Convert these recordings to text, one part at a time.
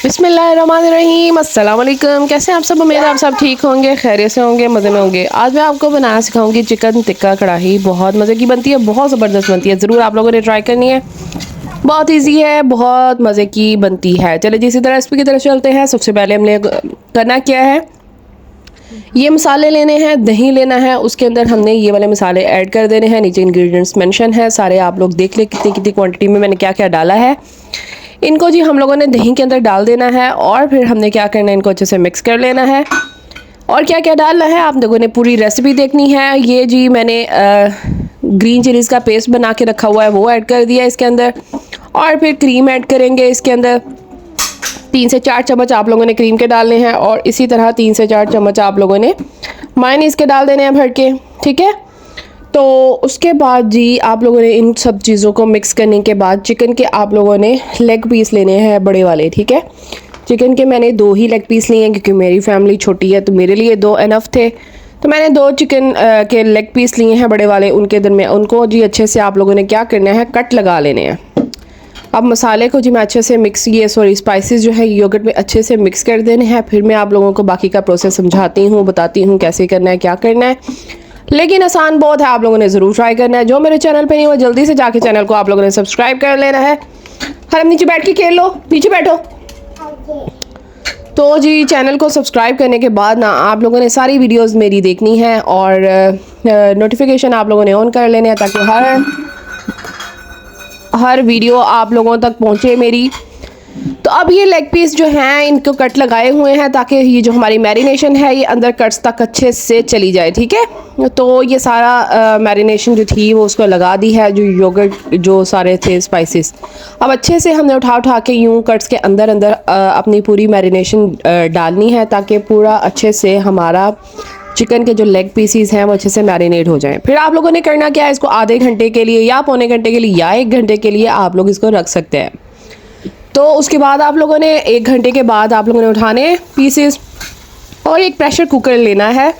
बिस्मिल्लाहिर्रहमानिर्रहीम, अस्सलाम वालेकुम। कैसे हैं आप सब? उम्मीद है आप सब ठीक होंगे, खैरियत से होंगे, मज़े में होंगे। आज मैं आपको बनाना सिखाऊंगी चिकन टिक्का कढ़ाई। बहुत मज़े की बनती है, बहुत ज़बरदस्त बनती है। ज़रूर आप लोगों ने ट्राई करनी है। बहुत इजी है, बहुत मज़े की बनती है। चले जी इसी तरह रेसिपी की तरफ चलते हैं। सबसे पहले हमने करना क्या है, ये मसाले लेने हैं, दही लेना है, उसके अंदर हमने ये वाले मसाले ऐड कर देने हैं। नीचे इंग्रेडिएंट्स मेंशन है सारे, आप लोग देख ले कितनी कितनी क्वांटिटी में मैंने क्या क्या डाला है। इनको जी हम लोगों ने दही के अंदर डाल देना है और फिर हमने क्या करना है, इनको अच्छे से मिक्स कर लेना है। और क्या क्या डालना है आप लोगों ने पूरी रेसिपी देखनी है। ये जी मैंने ग्रीन चिलीज़ का पेस्ट बना के रखा हुआ है, वो ऐड कर दिया इसके अंदर। और फिर क्रीम ऐड करेंगे इसके अंदर। 3 से 4 चम्मच आप लोगों ने क्रीम के डालने हैं और इसी तरह 3 से 4 चम्मच आप लोगों ने मायोनीज़ के डाल देने हैं भर के, ठीक है। तो उसके बाद जी आप लोगों ने इन सब चीज़ों को मिक्स करने के बाद चिकन के आप लोगों ने लेग पीस लेने हैं बड़े वाले, ठीक है। चिकन के मैंने 2 ही लेग पीस लिए हैं क्योंकि मेरी फैमिली छोटी है, तो मेरे लिए 2 इनफ थे। तो मैंने 2 चिकन के लेग पीस लिए हैं बड़े वाले। उनके दरमियान उनको जी अच्छे से आप लोगों ने क्या करना है, कट लगा लेने हैं। अब मसाले को जी मैं अच्छे से स्पाइसेस जो है योगर्ट में अच्छे से मिक्स कर देने हैं। फिर मैं आप लोगों को बाकी का प्रोसेस समझाती हूँ, बताती हूँ कैसे करना है, क्या करना है। लेकिन आसान बहुत है, आप लोगों ने ज़रूर ट्राई करना है। जो मेरे चैनल पे नहीं, वो जल्दी से जाके चैनल को आप लोगों ने सब्सक्राइब कर लेना है। हरम नीचे बैठ के खेल लो, नीचे बैठो। तो जी चैनल को सब्सक्राइब करने के बाद ना आप लोगों ने सारी वीडियोस मेरी देखनी है और नोटिफिकेशन आप लोगों ने ऑन कर लेने हैं ताकि हर वीडियो आप लोगों तक पहुंचे मेरी। तो अब ये लेग पीस जो हैं इनको कट लगाए हुए हैं ताकि ये जो हमारी मैरिनेशन है ये अंदर कट्स तक अच्छे से चली जाए, ठीक है। तो ये सारा मैरिनेशन जो थी वो उसको लगा दी है, जो योगर्ट जो सारे थे स्पाइसेस। अब अच्छे से हमने उठा उठा के यूं कट्स के अंदर अंदर अपनी पूरी मैरिनेशन डालनी है ताकि पूरा अच्छे से हमारा चिकन के जो लेग पीसीस हैं वो अच्छे से मैरिनेट हो जाएं। फिर आप लोगों ने करना क्या है, इसको आधे घंटे के लिए या पौने घंटे के लिए या 1 घंटे के लिए आप लोग इसको रख सकते हैं। तो उसके बाद आप लोगों ने 1 घंटे के बाद आप लोगों ने उठाने पीसेस और एक प्रेशर कुकर लेना है।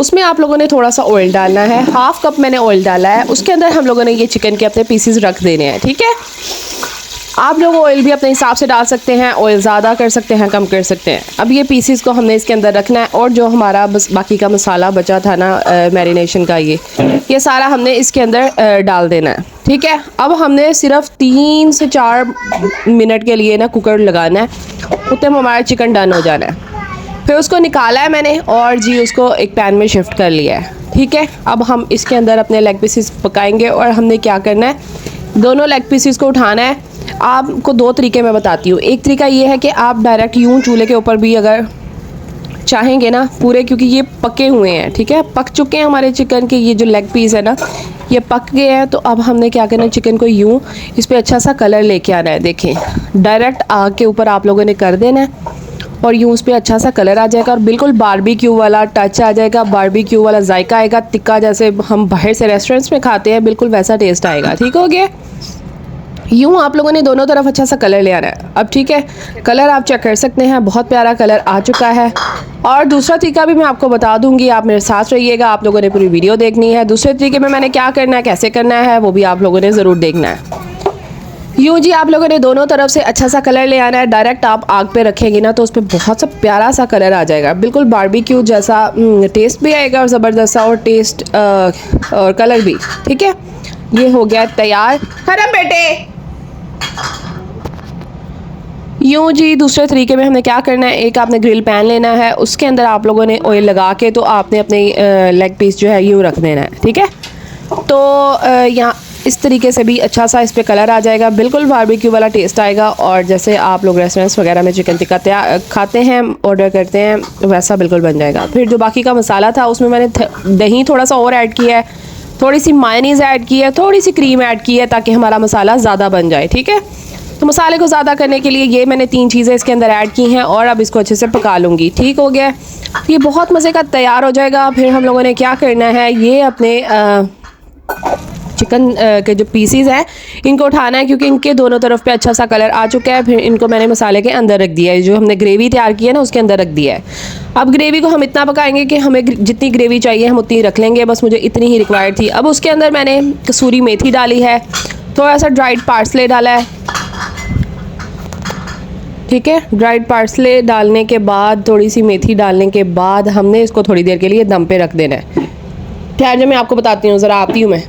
उसमें आप लोगों ने थोड़ा सा ऑयल डालना है, 1/2 कप मैंने ऑयल डाला है। उसके अंदर हम लोगों ने ये चिकन के अपने पीसेस रख देने हैं, ठीक है। आप लोग ऑयल भी अपने हिसाब से डाल सकते हैं, ऑयल ज़्यादा कर सकते हैं, कम कर सकते हैं। अब ये पीसेस को हमने इसके अंदर रखना है और जो हमारा बस बाकी का मसाला बचा था ना मैरिनेशन का, ये सारा हमने इसके अंदर डाल देना है, ठीक है। अब हमने सिर्फ 3 से 4 मिनट के लिए ना कुकर लगाना है, उतने में हमारा चिकन डन हो जाना है। फिर उसको निकाला है मैंने और जी उसको एक पैन में शिफ्ट कर लिया है, ठीक है। अब हम इसके अंदर अपने लेग पीसेस पकाएंगे और हमने क्या करना है, दोनों लेग पीसेस को उठाना है। आपको 2 तरीके मैं बताती हूँ। एक तरीका ये है कि आप डायरेक्ट यूं चूल्हे के ऊपर भी अगर चाहेंगे ना पूरे, क्योंकि ये पके हुए हैं, ठीक है, पक चुके हैं हमारे चिकन के। ये जो लेग पीस है ना ये पक गए हैं। तो अब हमने क्या करना है, चिकन को यूं इस पर अच्छा सा कलर लेके आना है। देखें, डायरेक्ट आग के ऊपर आप लोगों ने कर देना है और यूं उस पर अच्छा सा कलर आ जाएगा और बिल्कुल बारबेक्यू वाला टच आ जाएगा, बारबेक्यू वाला जायका आएगा, तिक्का जैसे हम बाहर से रेस्टोरेंट्स में खाते हैं, बिल्कुल वैसा टेस्ट आएगा, ठीक हो गया। यूँ आप लोगों ने दोनों तरफ अच्छा सा कलर ले आना है। अब ठीक है, कलर आप चेक कर सकते हैं, बहुत प्यारा कलर आ चुका है। और दूसरा तरीका भी मैं आपको बता दूंगी, आप मेरे साथ रहिएगा, आप लोगों ने पूरी वीडियो देखनी है। दूसरे तरीके में मैंने क्या करना है, कैसे करना है, वो भी आप लोगों ने ज़रूर देखना है। यूँ जी आप लोगों ने दोनों तरफ से अच्छा सा कलर ले आना है। डायरेक्ट आप आग पे रखेंगे ना तो उस पर बहुत सा प्यारा सा कलर आ जाएगा, बिल्कुल बारबेक्यू जैसा टेस्ट भी आएगा और ज़बरदस्त सा और टेस्ट और कलर भी, ठीक है। ये हो गया तैयार। हरम बेटे यूँ जी दूसरे तरीके में हमने क्या करना है, एक आपने ग्रिल पैन लेना है, उसके अंदर आप लोगों ने ऑयल लगा के तो आपने अपने लेग पीस जो है यूँ रख देना है, ठीक है। तो यहाँ इस तरीके से भी अच्छा सा इस पर कलर आ जाएगा, बिल्कुल बारबेक्यू वाला टेस्ट आएगा और जैसे आप लोग रेस्टोरेंट्स वगैरह में चिकन टिक्का खाते हैं, ऑर्डर करते हैं, वैसा बिल्कुल बन जाएगा। फिर जो बाकी का मसाला था उसमें मैंने दही थोड़ा सा और ऐड किया है, थोड़ी सी मायोनीज़ ऐड की है, थोड़ी सी क्रीम ऐड की है ताकि हमारा मसाला ज़्यादा बन जाए, ठीक है। तो मसाले को ज़्यादा करने के लिए ये मैंने 3 चीज़ें इसके अंदर ऐड की हैं और अब इसको अच्छे से पका लूँगी, ठीक हो गया। ये बहुत मज़े का तैयार हो जाएगा। फिर हम लोगों ने क्या करना है, ये अपने चिकन के जो पीसीज हैं इनको उठाना है क्योंकि इनके दोनों तरफ पे अच्छा सा कलर आ चुका है। फिर इनको मैंने मसाले के अंदर रख दिया है, जो हमने ग्रेवी तैयार की है ना उसके अंदर रख दिया है। अब ग्रेवी को हम इतना पकाएंगे कि हमें जितनी ग्रेवी चाहिए हम उतनी रख लेंगे, बस मुझे इतनी ही रिक्वायर्ड थी। अब उसके अंदर मैंने कसूरी मेथी डाली है, थोड़ा सा ड्राइड पार्सले डाला है, ठीक है। ड्राइड पार्सले डालने के बाद, थोड़ी सी मेथी डालने के बाद हमने इसको थोड़ी देर के लिए दम पे रख देना है। ठहर जा, मैं आपको बताती हूँ, ज़रा आती हूँ मैं।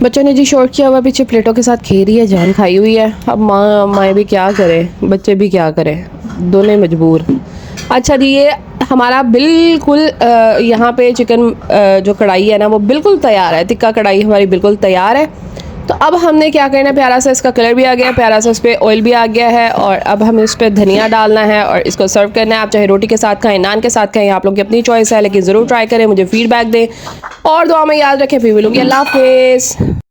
बच्चों ने जी शोर किया हुआ पीछे, प्लेटों के साथ खेल रही है, जान खाई हुई है। अब माएँ भी क्या करें, बच्चे भी क्या करें, दोनों मजबूर। अच्छा जी, ये हमारा बिल्कुल यहाँ पे चिकन जो कढ़ाई है ना वो बिल्कुल तैयार है। टिक्का कढ़ाई हमारी बिल्कुल तैयार है। तो अब हमने क्या करना है, प्यारा सा इसका कलर भी आ गया है, प्यारा सा इस पर ऑयल भी आ गया है, और अब हमें इस पर धनिया डालना है और इसको सर्व करना है। आप चाहे रोटी के साथ खाएं, नान के साथ खाएं, आप लोग की अपनी चॉइस है, लेकिन ज़रूर ट्राई करें, मुझे फीडबैक दें और दुआ में याद रखें। फिर मिलूंगी, अल्लाह हाफिज़।